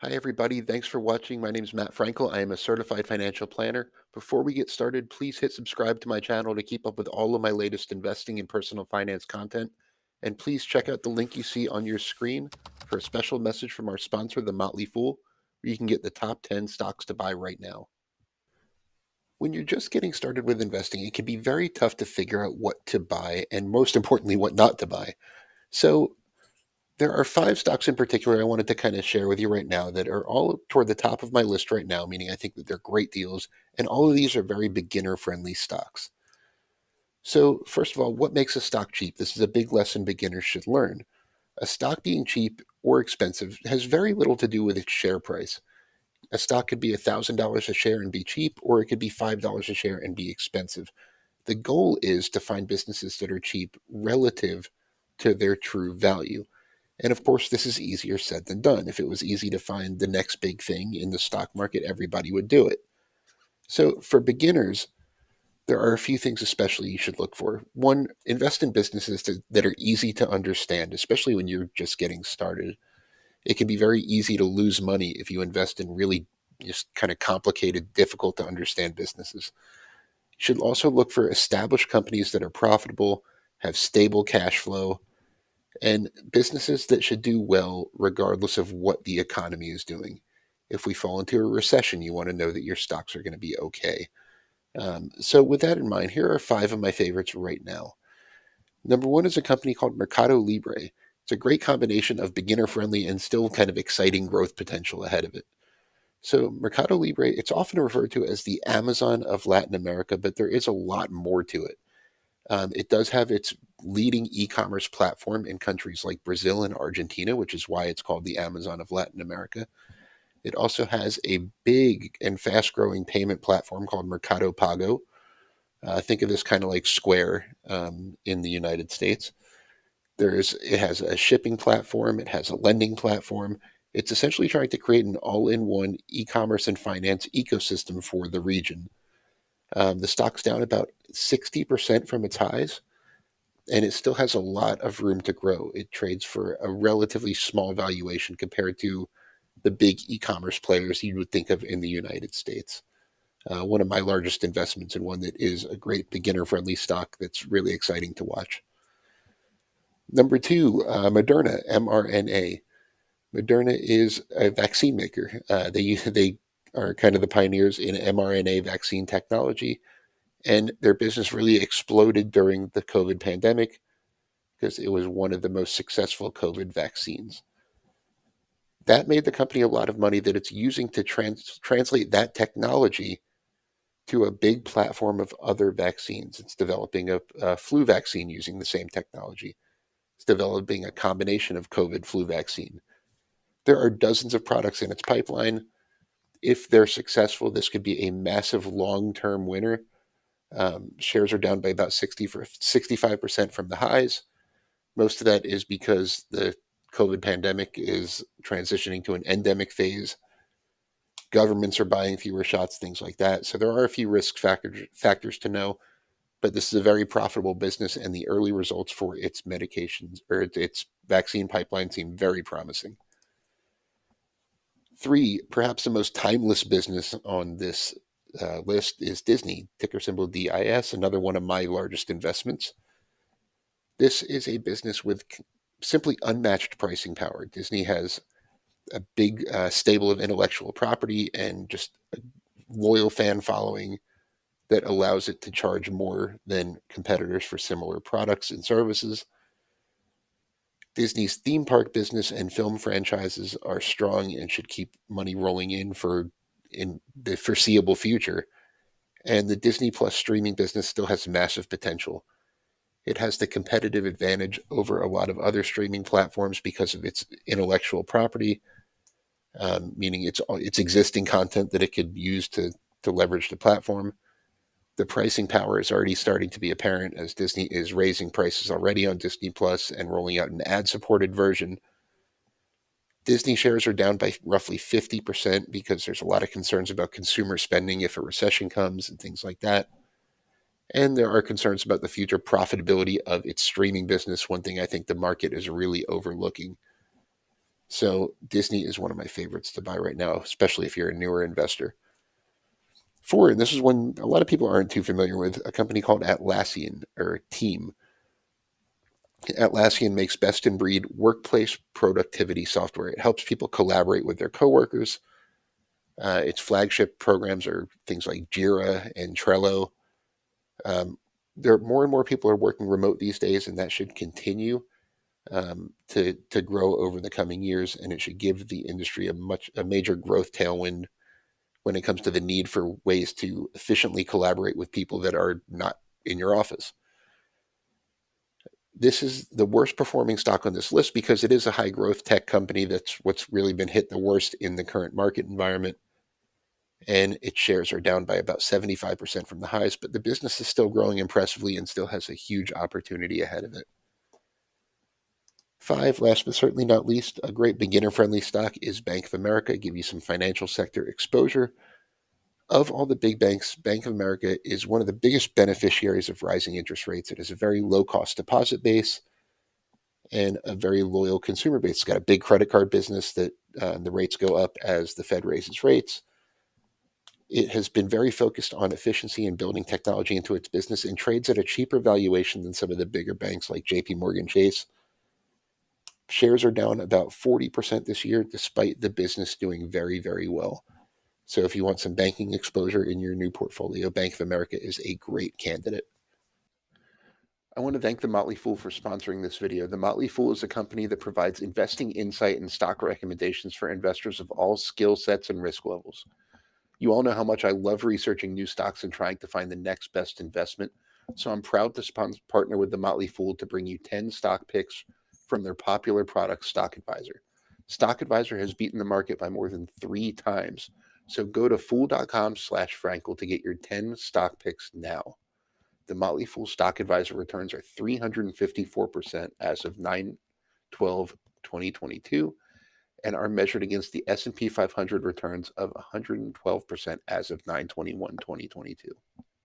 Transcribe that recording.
Hi, everybody. Thanks for watching. My name is Matt Frankel. I am a certified financial planner. Before we get started, please hit subscribe to my channel to keep up with all of my latest investing and personal finance content. And please check out the link you see on your screen for a special message from our sponsor, The Motley Fool, where you can get the top 10 stocks to buy right now. When you're just getting started with investing, it can be very tough to figure out what to buy and, most importantly, what not to buy. So, there are five stocks in particular I wanted to kind of share with you right now that are all toward the top of my list right now, meaning I think that they're great deals. And all of these are very beginner friendly stocks. So, first of all, what makes a stock cheap? This is a big lesson beginners should learn. A stock being cheap or expensive has very little to do with its share price. A stock could be $1,000 a share and be cheap, or it could be $5 a share and be expensive. The goal is to find businesses that are cheap relative to their true value. And of course, this is easier said than done. If it was easy to find the next big thing in the stock market, everybody would do it. So, for beginners, there are a few things especially you should look for. One, invest in businesses that are easy to understand, especially when you're just getting started. It can be very easy to lose money if you invest in really just kind of complicated, difficult to understand businesses. You should also look for established companies that are profitable, have stable cash flow, and businesses that should do well regardless of what the economy is doing. If we fall into a recession, you want to know that your stocks are going to be okay. So, with that in mind, here are five of my favorites right now. Number one is a company called MercadoLibre. It's a great combination of beginner friendly and still kind of exciting growth potential ahead of it. So, MercadoLibre, it's often referred to as the Amazon of Latin America, but there is a lot more to it. It does have its leading e-commerce platform in countries like Brazil and Argentina, which is why it's called the Amazon of Latin America. It also has a big and fast-growing payment platform called Mercado Pago. Think of this kind of like Square in the United States. It has a shipping platform. It has a lending platform. It's essentially trying to create an all-in-one e-commerce and finance ecosystem for the region. The stock's down about 60% from its highs, and it still has a lot of room to grow. It trades for a relatively small valuation compared to the big e-commerce players you would think of in the United States. One of my largest investments and one that is a great beginner-friendly stock that's really exciting to watch. Number two, Moderna, MRNA. Moderna is a vaccine maker. They are kind of the pioneers in mRNA vaccine technology, and their business really exploded during the COVID pandemic because it was one of the most successful COVID vaccines. That made the company a lot of money that it's using to translate that technology to a big platform of other vaccines. It's developing a flu vaccine using the same technology. It's developing a combination of COVID flu vaccine. There are dozens of products in its pipeline. If they're successful, this could be a massive long term winner. Shares are down by about 65% from the highs. Most of that is because the COVID pandemic is transitioning to an endemic phase. Governments are buying fewer shots, things like that. So there are a few factors to know, but this is a very profitable business, and the early results for its medications or its vaccine pipeline seem very promising. Three, perhaps the most timeless business on this list is Disney, ticker symbol DIS, another one of my largest investments. This is a business with simply unmatched pricing power. Disney has a big stable of intellectual property and just a loyal fan following that allows it to charge more than competitors for similar products and services. Disney's theme park business and film franchises are strong and should keep money rolling in the foreseeable future. And the Disney Plus streaming business still has massive potential. It has the competitive advantage over a lot of other streaming platforms because of its intellectual property, meaning its existing content that it could use to leverage the platform. The pricing power is already starting to be apparent as Disney is raising prices already on Disney Plus and rolling out an ad-supported version. Disney shares are down by roughly 50% because there's a lot of concerns about consumer spending if a recession comes and things like that. And there are concerns about the future profitability of its streaming business, one thing I think the market is really overlooking. So Disney is one of my favorites to buy right now, especially if you're a newer investor. Four, and this is one a lot of people aren't too familiar with, a company called Atlassian or Team. Atlassian makes best in breed workplace productivity software. It helps people collaborate with their coworkers. Its flagship programs are things like Jira and Trello. Um, there more and more people are working remote these days, and that should continue to grow over the coming years, and it should give the industry a major growth tailwind when it comes to the need for ways to efficiently collaborate with people that are not in your office. This is the worst performing stock on this list because it is a high growth tech company that's what's really been hit the worst in the current market environment. And its shares are down by about 75% from the highs, but the business is still growing impressively and still has a huge opportunity ahead of it. Five, last but certainly not least, a great beginner friendly stock is Bank of America. Give you some financial sector exposure. Of all the big banks, Bank of America is one of the biggest beneficiaries of rising interest rates. It has a very low cost deposit base and a very loyal consumer base. It's got a big credit card business that the rates go up as the Fed raises rates. It has been very focused on efficiency and building technology into its business and trades at a cheaper valuation than some of the bigger banks like JP Morgan Chase. Shares are down about 40% this year, despite the business doing very, very well. So if you want some banking exposure in your new portfolio, Bank of America is a great candidate. I want to thank The Motley Fool for sponsoring this video. The Motley Fool is a company that provides investing insight and stock recommendations for investors of all skill sets and risk levels. You all know how much I love researching new stocks and trying to find the next best investment. So I'm proud to partner with The Motley Fool to bring you 10 stock picks from their popular product, Stock Advisor. Stock Advisor has beaten the market by more than 3 times. So go to fool.com/Frankel to get your 10 stock picks now. The Motley Fool Stock Advisor returns are 354% as of 9/12/2022 and are measured against the S&P 500 returns of 112% as of 9/21/2022.